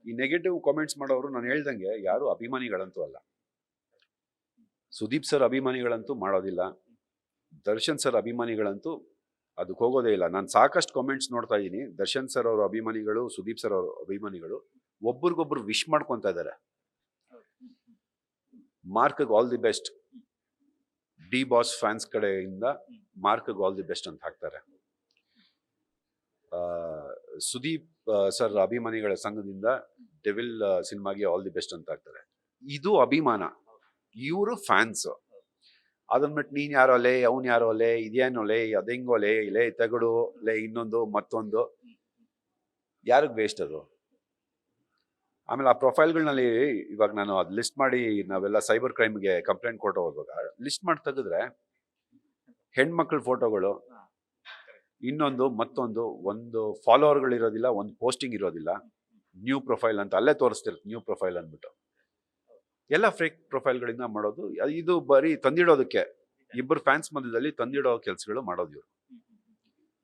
ಈ negative comments ಮಾಡೋರು ನಾನು ಹೇಳ್ದಂಗೆ ಯಾರು ಅಭಿಮಾನಿಗಳಂತೂ ಅಲ್ಲ. ಸುದೀಪ್ ಸರ್ ಅಭಿಮಾನಿಗಳಂತೂ ಮಾಡೋದಿಲ್ಲ, ದರ್ಶನ್ ಸರ್ ಅಭಿಮಾನಿಗಳಂತೂ ಅದಕ್ಕೆ ಹೋಗೋದೇ ಇಲ್ಲ. ನಾನು ಸಾಕಷ್ಟು ಕಾಮೆಂಟ್ಸ್ ನೋಡ್ತಾ ಇದ್ದೀನಿ, ದರ್ಶನ್ ಸರ್ ಅವರ ಅಭಿಮಾನಿಗಳು, ಸುದೀಪ್ ಸರ್ ಅವರ ಅಭಿಮಾನಿಗಳು ಒಬ್ರಿಗೊಬ್ರು ವಿಶ್ ಮಾಡ್ಕೊತಾ ಇದ್ದಾರೆ. ಮಾರ್ಕ್ಗೆ all the best, D boss fans ಕಡೆಯಿಂದ ಮಾರ್ಕ್ಗೆ ಆಲ್ ದಿ ಬೆಸ್ಟ್ ಅಂತ ಹಾಕ್ತಾರೆ. ಸುದೀಪ್ ಸರ್ ಅಭಿಮಾನಿಗಳ ಸಂಘದಿಂದ ಡೆವಿಲ್ ಸಿನಿಮಾಗೆ ಆಲ್ ದಿ ಬೆಸ್ಟ್ ಅಂತ ಹಾಕ್ತಾರೆ. ಇದು ಅಭಿಮಾನ, ಇವರು ಫ್ಯಾನ್ಸ್. ಅದನ್ನ ಬಿಟ್ಟು ನೀನ್ ಯಾರೋ ಲೇ, ಅವ್ನು ಯಾರೋ ಲೇ, ಇದೇನೋ ಲೇ, ಅದೆಂಗೋ ಲೇ, ಲೇ ತಗಡು ಲೇ, ಇನ್ನೊಂದು ಮತ್ತೊಂದು, ಯಾರಿಗ್ ವೇಸ್ಟ್ ಅದು? ಆಮೇಲೆ ಆ ಪ್ರೊಫೈಲ್ಗಳಲ್ಲಿ ಇವಾಗ ನಾನು ಅದು ಲಿಸ್ಟ್ ಮಾಡಿ, ನಾವೆಲ್ಲ ಸೈಬರ್ ಕ್ರೈಮ್ಗೆ ಕಂಪ್ಲೇಂಟ್ ಕೊಟ್ಟು ಹೋಗುವಾಗ ಲಿಸ್ಟ್ ಮಾಡಿ ತೆಗೆದ್ರೆ ಹೆಣ್ಮಕ್ಳ ಫೋಟೋಗಳು, ಇನ್ನೊಂದು ಮತ್ತೊಂದು, ಒಂದು ಫಾಲೋವರ್ಗಳು ಇರೋದಿಲ್ಲ, ಒಂದು ಪೋಸ್ಟಿಂಗ್ ಇರೋದಿಲ್ಲ, ನ್ಯೂ ಪ್ರೊಫೈಲ್ ಅಂತ ಅಲ್ಲೇ ತೋರಿಸ್ತಿರುತ್ತೆ, ನ್ಯೂ ಪ್ರೊಫೈಲ್ ಅಂದ್ಬಿಟ್ಟು. ಎಲ್ಲ ಫೇಕ್ ಪ್ರೊಫೈಲ್ಗಳಿಂದ ಮಾಡೋದು. ಇದು ಬರೀ ತಂದಿಡೋದಕ್ಕೆ, ಇಬ್ಬರು ಫ್ಯಾನ್ಸ್ ಮಧ್ಯದಲ್ಲಿ ತಂದಿಡೋ ಕೆಲಸಗಳು ಮಾಡೋದು ಇವರು.